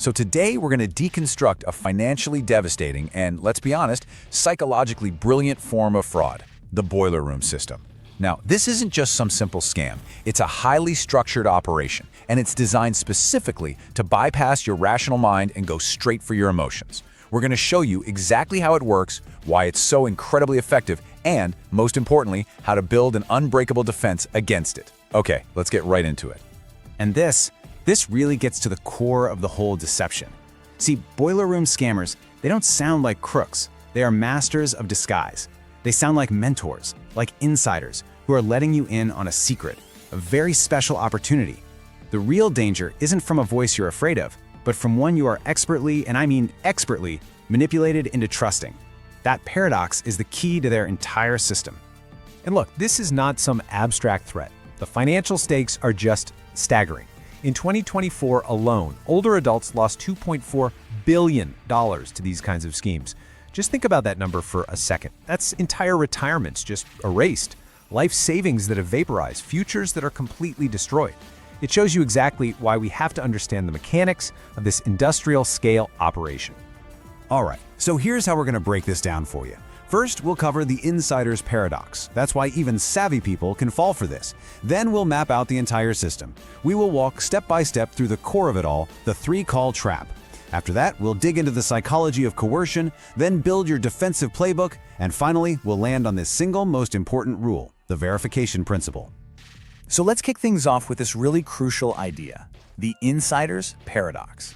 So today we're going to deconstruct a financially devastating and, let's be honest, psychologically brilliant form of fraud, the boiler room system. Now, this isn't just some simple scam. It's a highly structured operation, and it's designed specifically to bypass your rational mind and go straight for your emotions. We're going to show you exactly how it works, why it's so incredibly effective, and, most importantly, how to build an unbreakable defense against it. Okay, let's get right into it. And this really gets to the core of the whole deception. See, boiler room scammers, they don't sound like crooks. They are masters of disguise. They sound like mentors, like insiders, who are letting you in on a secret, a very special opportunity. The real danger isn't from a voice you're afraid of, but from one you are expertly, and I mean expertly, manipulated into trusting. That paradox is the key to their entire system. And look, this is not some abstract threat. The financial stakes are just staggering. In 2024 alone, older adults lost $2.4 billion to these kinds of schemes. Just think about that number for a second. That's entire retirements just erased, life savings that have vaporized, futures that are completely destroyed. It shows you exactly why we have to understand the mechanics of this industrial-scale operation. All right, so here's how we're going to break this down for you. First, we'll cover the insider's paradox. That's why even savvy people can fall for this. Then we'll map out the entire system. We will walk step by step through the core of it all, the three-call trap. After that, we'll dig into the psychology of coercion, then build your defensive playbook, and finally, we'll land on this single most important rule, the verification principle. So let's kick things off with this really crucial idea, the insider's paradox.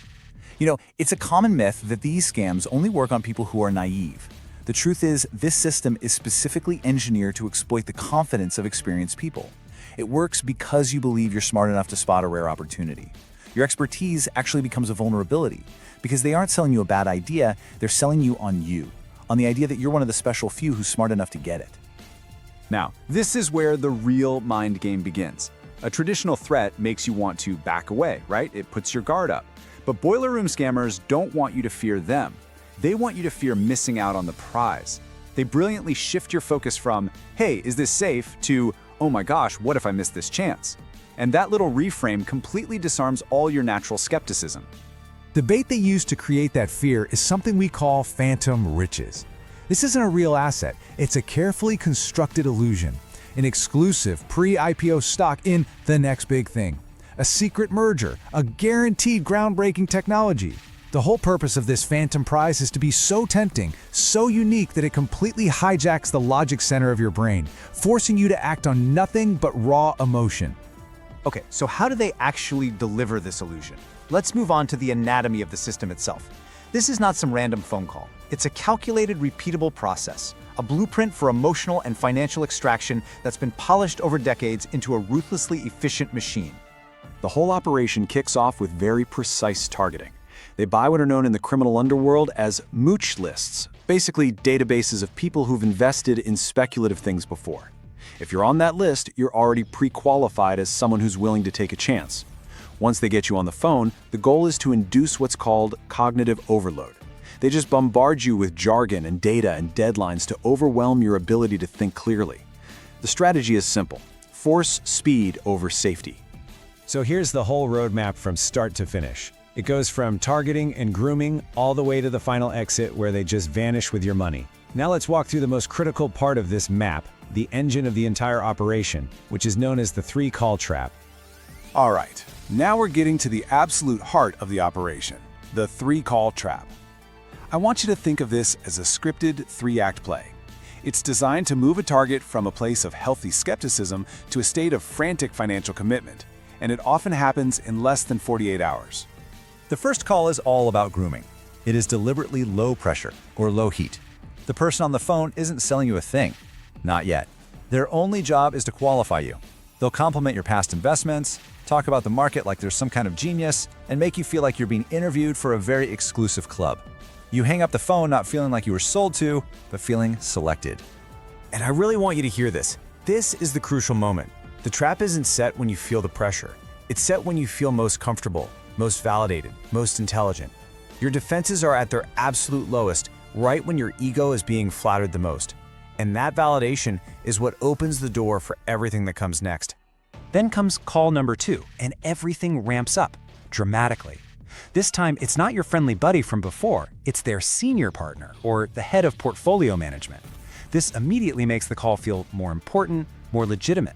You know, it's a common myth that these scams only work on people who are naive. The truth is, this system is specifically engineered to exploit the confidence of experienced people. It works because you believe you're smart enough to spot a rare opportunity. Your expertise actually becomes a vulnerability because they aren't selling you a bad idea, they're selling you, on the idea that you're one of the special few who's smart enough to get it. Now, this is where the real mind game begins. A traditional threat makes you want to back away, right? It puts your guard up. But boiler room scammers don't want you to fear them. They want you to fear missing out on the prize. They brilliantly shift your focus from, hey, is this safe, to, oh my gosh, what if I miss this chance? And that little reframe completely disarms all your natural skepticism. The bait they use to create that fear is something we call phantom riches. This isn't a real asset, it's a carefully constructed illusion, an exclusive pre-IPO stock in the next big thing, a secret merger, a guaranteed groundbreaking technology. The whole purpose of this phantom prize is to be so tempting, so unique that it completely hijacks the logic center of your brain, forcing you to act on nothing but raw emotion. Okay, so how do they actually deliver this illusion? Let's move on to the anatomy of the system itself. This is not some random phone call. It's a calculated, repeatable process, a blueprint for emotional and financial extraction that's been polished over decades into a ruthlessly efficient machine. The whole operation kicks off with very precise targeting. They buy what are known in the criminal underworld as Mooch Lists, basically databases of people who've invested in speculative things before. If you're on that list, you're already pre-qualified as someone who's willing to take a chance. Once they get you on the phone, the goal is to induce what's called cognitive overload. They just bombard you with jargon and data and deadlines to overwhelm your ability to think clearly. The strategy is simple: force speed over safety. So here's the whole roadmap from start to finish. It goes from targeting and grooming all the way to the final exit where they just vanish with your money. Now let's walk through the most critical part of this map, the engine of the entire operation, which is known as the three-call trap. All right, now we're getting to the absolute heart of the operation, the three-call trap. I want you to think of this as a scripted three-act play. It's designed to move a target from a place of healthy skepticism to a state of frantic financial commitment, and it often happens in less than 48 hours. The first call is all about grooming. It is deliberately low pressure or low heat. The person on the phone isn't selling you a thing. Not yet. Their only job is to qualify you. They'll compliment your past investments, talk about the market like there's some kind of genius, and make you feel like you're being interviewed for a very exclusive club. You hang up the phone not feeling like you were sold to, but feeling selected. And I really want you to hear this. This is the crucial moment. The trap isn't set when you feel the pressure. It's set when you feel most comfortable, most validated, most intelligent. Your defenses are at their absolute lowest, right when your ego is being flattered the most. And that validation is what opens the door for everything that comes next. Then comes call number 2, and everything ramps up dramatically. This time, it's not your friendly buddy from before, it's their senior partner, or the head of portfolio management. This immediately makes the call feel more important, more legitimate.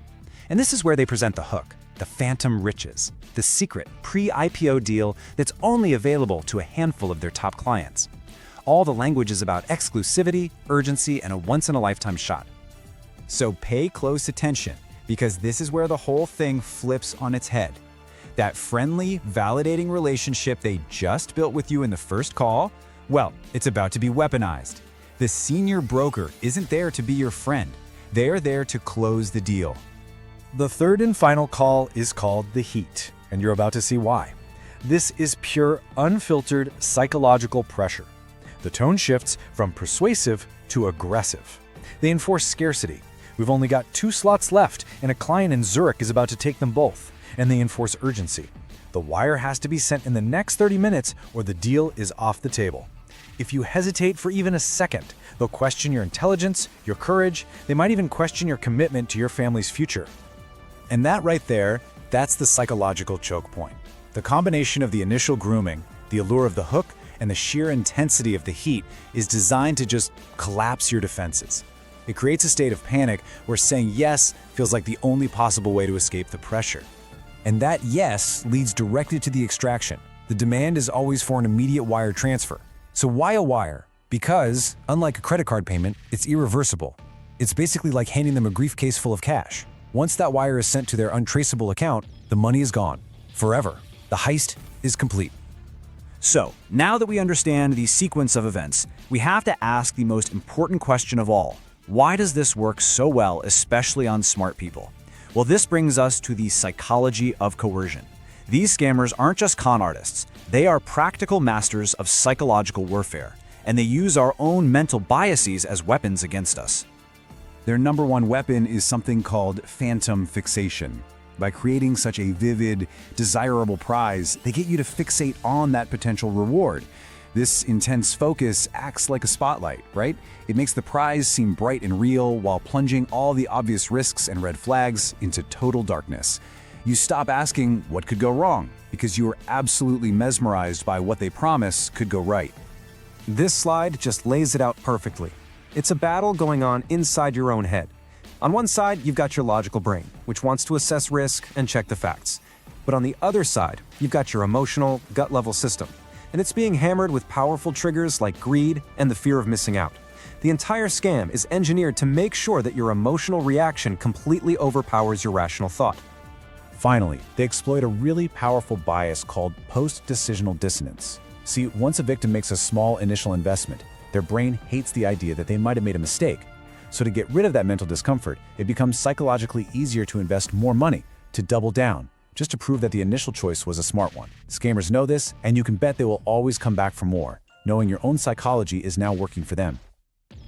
And this is where they present the hook, the phantom riches, the secret pre-IPO deal that's only available to a handful of their top clients. All the language is about exclusivity, urgency, and a once-in-a-lifetime shot. So pay close attention, because this is where the whole thing flips on its head. That friendly, validating relationship they just built with you in the first call, well, it's about to be weaponized. The senior broker isn't there to be your friend. They're there to close the deal. The third and final call is called the heat, and you're about to see why. This is pure, unfiltered psychological pressure. The tone shifts from persuasive to aggressive. They enforce scarcity. We've only got 2 slots left, and a client in Zurich is about to take them both. And they enforce urgency. The wire has to be sent in the next 30 minutes or the deal is off the table. If you hesitate for even a second, they'll question your intelligence, your courage, they might even question your commitment to your family's future. And that right there, that's the psychological choke point. The combination of the initial grooming, the allure of the hook, and the sheer intensity of the heat is designed to just collapse your defenses. It creates a state of panic where saying yes feels like the only possible way to escape the pressure. And that yes leads directly to the extraction. The demand is always for an immediate wire transfer. So why a wire? Because, unlike a credit card payment, it's irreversible. It's basically like handing them a briefcase full of cash. Once that wire is sent to their untraceable account, the money is gone. Forever. The heist is complete. So, now that we understand the sequence of events, we have to ask the most important question of all. Why does this work so well, especially on smart people? Well, this brings us to the psychology of coercion. These scammers aren't just con artists. They are practical masters of psychological warfare, and they use our own mental biases as weapons against us. Their number one weapon is something called phantom fixation. By creating such a vivid, desirable prize, they get you to fixate on that potential reward. This intense focus acts like a spotlight, right? It makes the prize seem bright and real while plunging all the obvious risks and red flags into total darkness. You stop asking what could go wrong because you are absolutely mesmerized by what they promise could go right. This slide just lays it out perfectly. It's a battle going on inside your own head. On one side, you've got your logical brain, which wants to assess risk and check the facts. But on the other side, you've got your emotional, gut-level system, and it's being hammered with powerful triggers like greed and the fear of missing out. The entire scam is engineered to make sure that your emotional reaction completely overpowers your rational thought. Finally, they exploit a really powerful bias called Post-Decisional Dissonance. See, once a victim makes a small initial investment, their brain hates the idea that they might have made a mistake. So to get rid of that mental discomfort, it becomes psychologically easier to invest more money, to double down, just to prove that the initial choice was a smart one. Scammers know this, and you can bet they will always come back for more, knowing your own psychology is now working for them.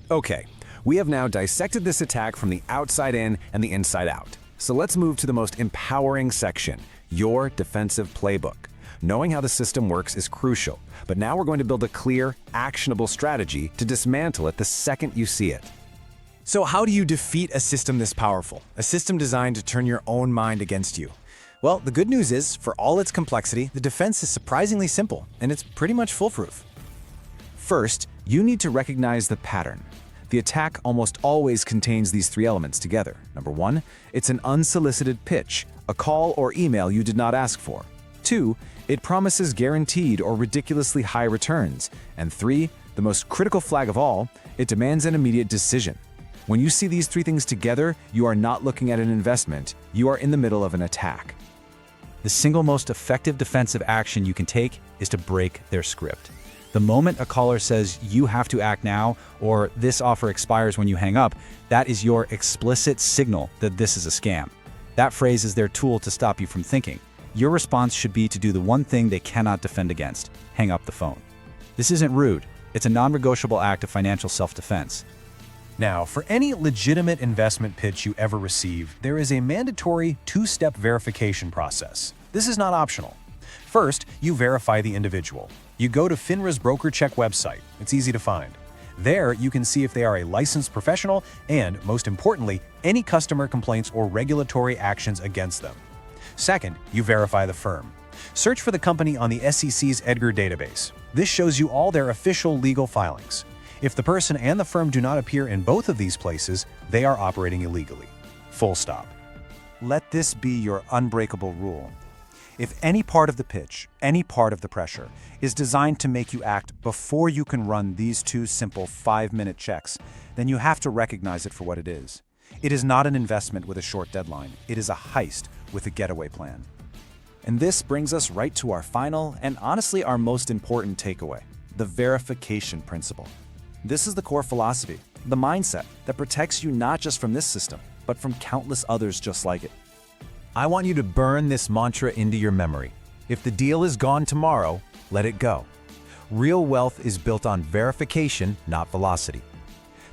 Okay, we have now dissected this attack from the outside in and the inside out. So let's move to the most empowering section, your defensive playbook. Knowing how the system works is crucial, but now we're going to build a clear, actionable strategy to dismantle it the second you see it. So how do you defeat a system this powerful? A system designed to turn your own mind against you? Well, the good news is, for all its complexity, the defense is surprisingly simple, and it's pretty much foolproof. First, you need to recognize the pattern. The attack almost always contains these 3 elements together. Number 1, it's an unsolicited pitch, a call or email you did not ask for. 2, it promises guaranteed or ridiculously high returns. And 3, the most critical flag of all, it demands an immediate decision. When you see these 3 things together, you are not looking at an investment, you are in the middle of an attack. The single most effective defensive action you can take is to break their script. The moment a caller says you have to act now or this offer expires when you hang up, that is your explicit signal that this is a scam. That phrase is their tool to stop you from thinking. Your response should be to do the one thing they cannot defend against: hang up the phone. This isn't rude. It's a non-negotiable act of financial self-defense. Now, for any legitimate investment pitch you ever receive, there is a mandatory 2-step verification process. This is not optional. First, you verify the individual. You go to FINRA's BrokerCheck website. It's easy to find. There, you can see if they are a licensed professional and, most importantly, any customer complaints or regulatory actions against them. Second, you verify the firm. Search for the company on the SEC's Edgar database. This shows you all their official legal filings. If the person and the firm do not appear in both of these places, they are operating illegally. Full stop. Let this be your unbreakable rule. If any part of the pitch, any part of the pressure, is designed to make you act before you can run these two simple 5-minute checks, then you have to recognize it for what it is. It is not an investment with a short deadline. It is a heist with a getaway plan. And this brings us right to our final and honestly our most important takeaway, the verification principle. This is the core philosophy, the mindset that protects you not just from this system, but from countless others just like it. I want you to burn this mantra into your memory. If the deal is gone tomorrow, let it go. Real wealth is built on verification, not velocity.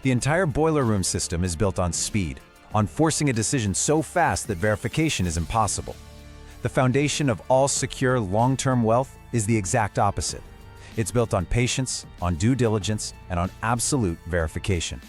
The entire boiler room system is built on speed, on forcing a decision so fast that verification is impossible. The foundation of all secure long-term wealth is the exact opposite. It's built on patience, on due diligence, and on absolute verification.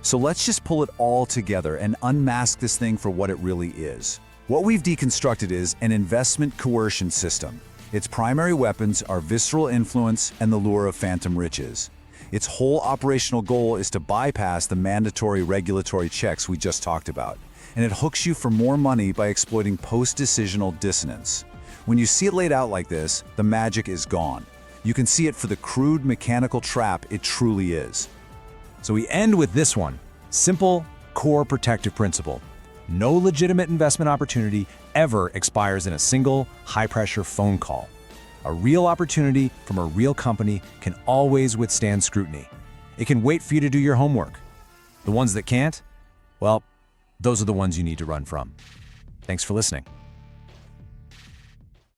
So let's just pull it all together and unmask this thing for what it really is. What we've deconstructed is an investment coercion system. Its primary weapons are visceral influence and the lure of phantom riches. Its whole operational goal is to bypass the mandatory regulatory checks we just talked about, and it hooks you for more money by exploiting post-decisional dissonance. When you see it laid out like this, the magic is gone. You can see it for the crude mechanical trap it truly is. So we end with this one. Simple, core protective principle. No legitimate investment opportunity ever expires in a single, high-pressure phone call. A real opportunity from a real company can always withstand scrutiny. It can wait for you to do your homework. The ones that can't, well, those are the ones you need to run from. Thanks for listening.